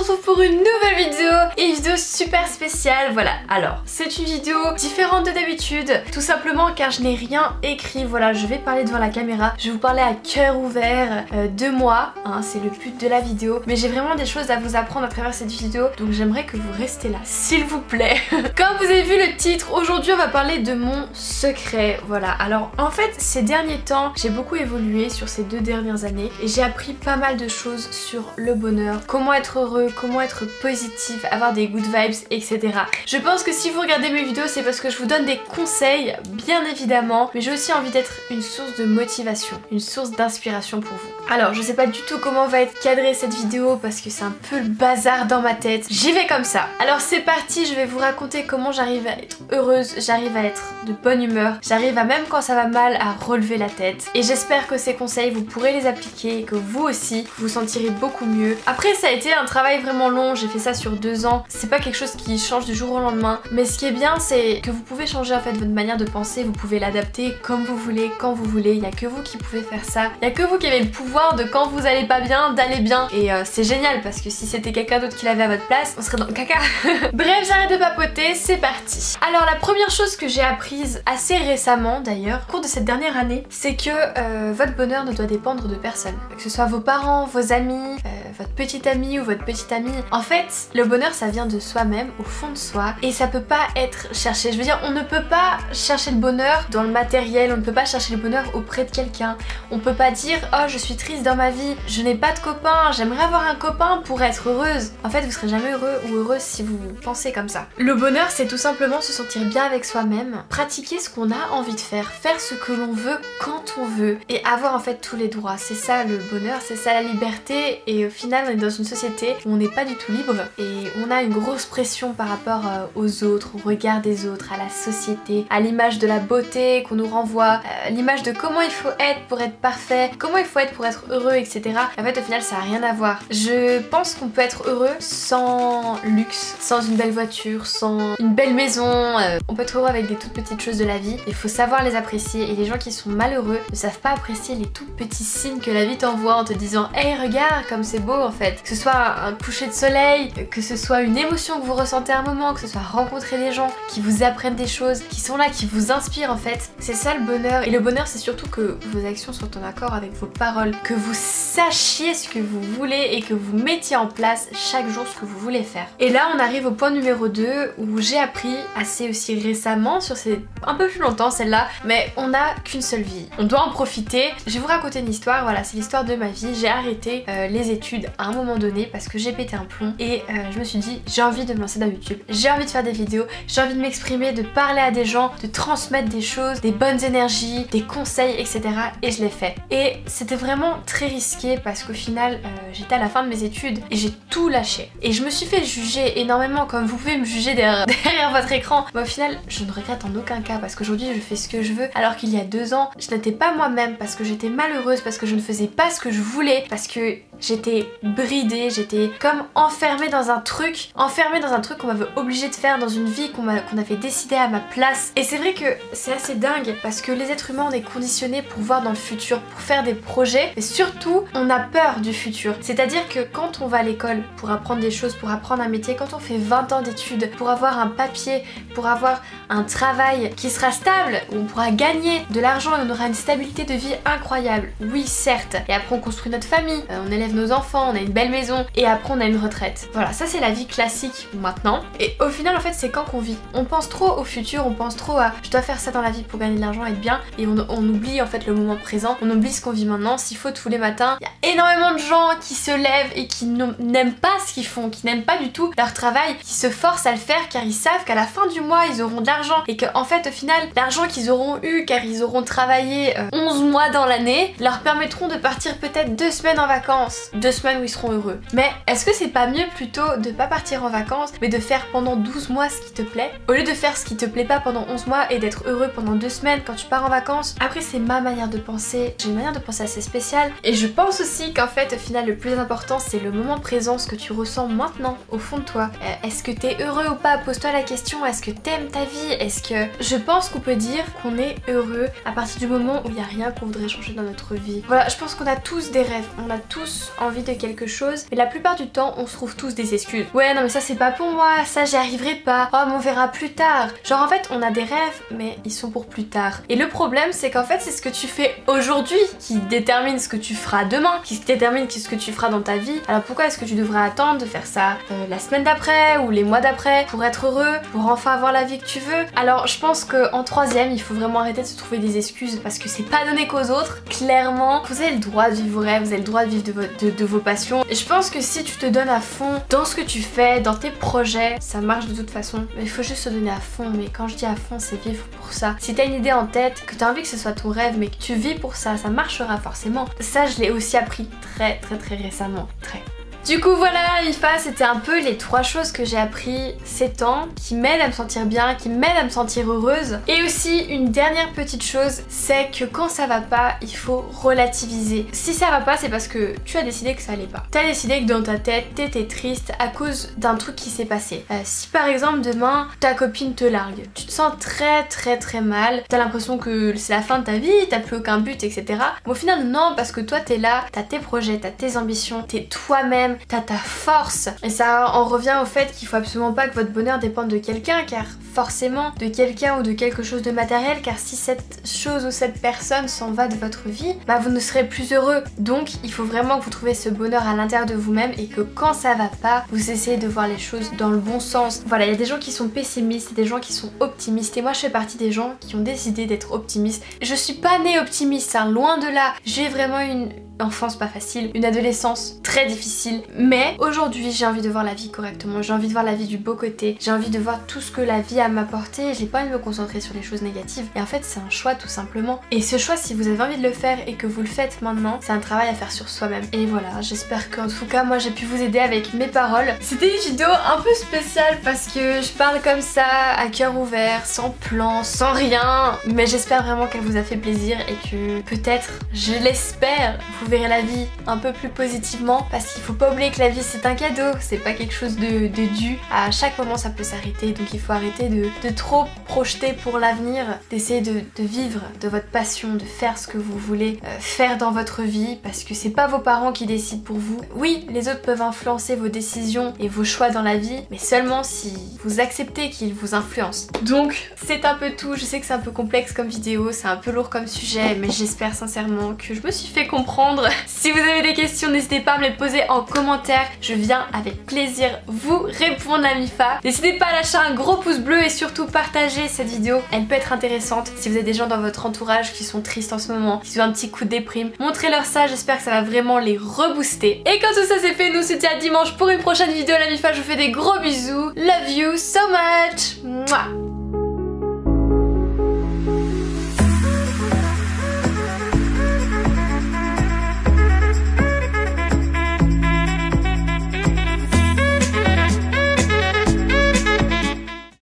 se retrouve pour une nouvelle vidéo et une vidéo super spéciale. Voilà, alors c'est une vidéo différente de d'habitude, tout simplement car je n'ai rien écrit. Voilà, je vais parler devant la caméra, je vais vous parler à cœur ouvert de moi, hein, c'est le but de la vidéo. Mais j'ai vraiment des choses à vous apprendre à travers cette vidéo, donc j'aimerais que vous restez là, s'il vous plaît. Comme vous avez vu le titre, aujourd'hui on va parler de mon secret. Voilà, alors en fait ces derniers temps, j'ai beaucoup évolué sur ces 2 dernières années et j'ai appris pas mal de choses sur le bonheur, comment être heureux, comment être positif, avoir des good vibes, etc. Je pense que si vous regardez mes vidéos, c'est parce que je vous donne des conseils, bien évidemment, mais j'ai aussi envie d'être une source de motivation, une source d'inspiration pour vous. Alors, je sais pas du tout comment va être cadrée cette vidéo parce que c'est un peu le bazar dans ma tête. J'y vais comme ça. Alors c'est parti, je vais vous raconter comment j'arrive à être heureuse, j'arrive à être de bonne humeur, j'arrive à, même quand ça va mal, à relever la tête. Et j'espère que ces conseils, vous pourrez les appliquer et que vous aussi, vous vous sentirez beaucoup mieux. Après, ça a été un travail vraiment long, j'ai fait ça sur 2 ans. C'est pas quelque chose qui change du jour au lendemain. Mais ce qui est bien, c'est que vous pouvez changer en fait votre manière de penser, vous pouvez l'adapter comme vous voulez, quand vous voulez. Il y a que vous qui pouvez faire ça. Il y a que vous qui avez le pouvoir de quand vous allez pas bien, d'aller bien. Et c'est génial parce que si c'était quelqu'un d'autre qui l'avait à votre place, on serait dans le caca. Bref, j'arrête de papoter, c'est parti. Alors la première chose que j'ai apprise assez récemment d'ailleurs, au cours de cette dernière année, c'est que votre bonheur ne doit dépendre de personne. Que ce soit vos parents, vos amis, votre petit ami ou votre petite amie. En fait, le bonheur ça vient de soi-même, au fond de soi, et ça peut pas être cherché. Je veux dire, on ne peut pas chercher le bonheur dans le matériel, on ne peut pas chercher le bonheur auprès de quelqu'un. On peut pas dire oh je suis triste dans ma vie, je n'ai pas de copain, j'aimerais avoir un copain pour être heureuse. En fait, vous serez jamais heureux ou heureuse si vous pensez comme ça. Le bonheur c'est tout simplement se sentir bien avec soi-même, pratiquer ce qu'on a envie de faire ce que l'on veut quand on veut et avoir en fait tous les droits. C'est ça le bonheur, c'est ça la liberté, et au final on est dans une société où on n'est pas du tout libre et on a une grosse pression par rapport aux autres, au regard des autres, à la société, à l'image de la beauté qu'on nous renvoie, l'image de comment il faut être pour être parfait, comment il faut être pour être heureux, etc. En fait au final ça n'a rien à voir. Je pense qu'on peut être heureux sans luxe, sans une belle voiture, sans une belle maison. On peut être heureux avec des toutes petites choses de la vie. Il faut savoir les apprécier, et les gens qui sont malheureux ne savent pas apprécier les tout petits signes que la vie t'envoie en te disant hey regarde comme c'est beau en fait. Que ce soit un coucher de soleil, que ce soit une émotion que vous ressentez à un moment, que ce soit rencontrer des gens qui vous apprennent des choses, qui sont là, qui vous inspirent en fait. C'est ça le bonheur. Et le bonheur c'est surtout que vos actions soient en accord avec vos paroles, que vous sachiez ce que vous voulez et que vous mettiez en place chaque jour ce que vous voulez faire. Et là on arrive au point numéro 2 où j'ai appris assez aussi récemment, sur ces un peu plus longtemps celle-là, mais on n'a qu'une seule vie. On doit en profiter. Je vais vous raconter une histoire, voilà, c'est l'histoire de ma vie. J'ai arrêté les études à un moment donné parce que j'ai pété un plomb et je me suis dit j'ai envie de me lancer dans YouTube, j'ai envie de faire des vidéos, j'ai envie de m'exprimer, de parler à des gens, de transmettre des choses, des bonnes énergies, des conseils, etc. Et je l'ai fait. Et c'était vraiment très risqué parce qu'au final j'étais à la fin de mes études et j'ai tout lâché. Et je me suis fait juger énormément comme vous pouvez me juger derrière votre écran. Mais au final je ne regrette en aucun cas parce qu'aujourd'hui je fais ce que je veux, alors qu'il y a 2 ans je n'étais pas moi-même parce que j'étais malheureuse, parce que je ne faisais pas ce que je voulais, parce que j'étais bridée, j'étais comme enfermée dans un truc qu'on m'avait obligée de faire, dans une vie qu'on avait décidé à ma place. Et c'est vrai que c'est assez dingue parce que les êtres humains on est conditionnés pour voir dans le futur, pour faire des projets, mais surtout on a peur du futur. C'est-à-dire que quand on va à l'école pour apprendre des choses, pour apprendre un métier, quand on fait 20 ans d'études, pour avoir un papier, pour avoir un travail qui sera stable, où on pourra gagner de l'argent et on aura une stabilité de vie incroyable. Oui certes, et après on construit notre famille, on élève nos enfants, on a une belle maison et après on a une retraite. Voilà, ça c'est la vie classique maintenant. Et au final en fait c'est quand qu'on vit. On pense trop au futur, on pense trop à je dois faire ça dans la vie pour gagner de l'argent, être bien, et on oublie en fait le moment présent, on oublie ce qu'on vit maintenant. S'il faut tous les matins, il y a énormément de gens qui se lèvent et qui n'aiment pas ce qu'ils font, qui n'aiment pas du tout leur travail, qui se forcent à le faire car ils savent qu'à la fin du mois ils auront de l'argent et qu'en fait au final l'argent qu'ils auront eu car ils auront travaillé 11 mois dans l'année leur permettront de partir peut-être 2 semaines en vacances, 2 semaines où ils seront heureux. Mais est-ce que c'est pas mieux plutôt de pas partir en vacances mais de faire pendant 12 mois ce qui te plaît, au lieu de faire ce qui te plaît pas pendant 11 mois et d'être heureux pendant 2 semaines quand tu pars en vacances? Après c'est ma manière de penser, j'ai une manière de penser assez spéciale, et je pense aussi qu'en fait au final le plus important c'est le moment présent, ce que tu ressens maintenant au fond de toi. Est-ce que t'es heureux ou pas? Pose-toi la question, est-ce que t'aimes ta vie? Est-ce que... Je pense qu'on peut dire qu'on est heureux à partir du moment où il n'y a rien qu'on voudrait changer dans notre vie. Voilà, je pense qu'on a tous des rêves, on a tous envie de quelque chose, mais la plupart du temps on se trouve tous des excuses. Ouais non mais ça c'est pas pour moi, ça j'y arriverai pas, oh mais on verra plus tard. Genre en fait on a des rêves mais ils sont pour plus tard. Et le problème c'est qu'en fait c'est ce que tu fais aujourd'hui qui détermine ce que tu feras demain, qui détermine ce que tu feras dans ta vie. Alors pourquoi est-ce que tu devrais attendre de faire ça la semaine d'après ou les mois d'après pour être heureux, pour enfin avoir la vie que tu veux? Alors je pense qu'en troisième il faut vraiment arrêter de se trouver des excuses parce que c'est pas donné qu'aux autres. Clairement vous avez le droit de vivre vos rêves, vous avez le droit de vivre de vos passions. Et je pense que si tu te donnes à fond dans ce que tu fais, dans tes projets, ça marche de toute façon. Mais il faut juste se donner à fond. Mais quand je dis à fond, c'est vivre pour ça. Si t'as une idée en tête, que t'as envie que ce soit ton rêve, mais que tu vis pour ça, ça marchera forcément. Ça, je l'ai aussi appris très récemment. Du coup voilà IFA, c'était un peu les 3 choses que j'ai appris ces temps qui m'aident à me sentir bien, qui m'aident à me sentir heureuse. Et aussi une dernière petite chose, c'est que quand ça va pas, il faut relativiser. Si ça va pas, c'est parce que tu as décidé que ça allait pas. T'as décidé que dans ta tête, t'étais triste à cause d'un truc qui s'est passé. Si par exemple demain, ta copine te largue, tu te sens très mal, t'as l'impression que c'est la fin de ta vie, t'as plus aucun but, etc. Mais au final non, parce que toi t'es là, t'as tes projets, t'as tes ambitions, t'es toi-même, t'as ta force. Et ça en revient au fait qu'il faut absolument pas que votre bonheur dépende de quelqu'un, car forcément de quelqu'un ou de quelque chose de matériel, car si cette chose ou cette personne s'en va de votre vie, bah vous ne serez plus heureux. Donc il faut vraiment que vous trouviez ce bonheur à l'intérieur de vous-même et que quand ça va pas, vous essayez de voir les choses dans le bon sens. Voilà, il y a des gens qui sont pessimistes et des gens qui sont optimistes, et moi je fais partie des gens qui ont décidé d'être optimistes. Je suis pas née optimiste, hein, loin de là. J'ai vraiment une enfance pas facile, une adolescence très difficile, mais aujourd'hui j'ai envie de voir la vie correctement, j'ai envie de voir la vie du beau côté, j'ai envie de voir tout ce que la vie a à m'apporter, j'ai pas envie de me concentrer sur les choses négatives, et en fait c'est un choix tout simplement. Et ce choix, si vous avez envie de le faire et que vous le faites maintenant, c'est un travail à faire sur soi-même. Et voilà, j'espère qu'en tout cas moi j'ai pu vous aider avec mes paroles. C'était une vidéo un peu spéciale parce que je parle comme ça, à cœur ouvert, sans plan, sans rien, mais j'espère vraiment qu'elle vous a fait plaisir et que peut-être, je l'espère, vous verrez la vie un peu plus positivement, parce qu'il faut pas oublier que la vie c'est un cadeau, c'est pas quelque chose de dû. À chaque moment ça peut s'arrêter, donc il faut arrêter de trop projeter pour l'avenir, d'essayer de vivre de votre passion, de faire ce que vous voulez faire dans votre vie, parce que c'est pas vos parents qui décident pour vous. Oui, les autres peuvent influencer vos décisions et vos choix dans la vie, mais seulement si vous acceptez qu'ils vous influencent. Donc c'est un peu tout, je sais que c'est un peu complexe comme vidéo, c'est un peu lourd comme sujet, mais j'espère sincèrement que je me suis fait comprendre. Si vous avez des questions, n'hésitez pas à me les poser en commentaire, je viens avec plaisir vous répondre à MIFA. N'hésitez pas à lâcher un gros pouce bleu et surtout partager cette vidéo, elle peut être intéressante. Si vous avez des gens dans votre entourage qui sont tristes en ce moment, qui ont un petit coup de déprime, montrez-leur ça, j'espère que ça va vraiment les rebooster. Et quand tout ça c'est fait, nous se dit à dimanche pour une prochaine vidéo. La MIFA, je vous fais des gros bisous, love you so much. Mouah.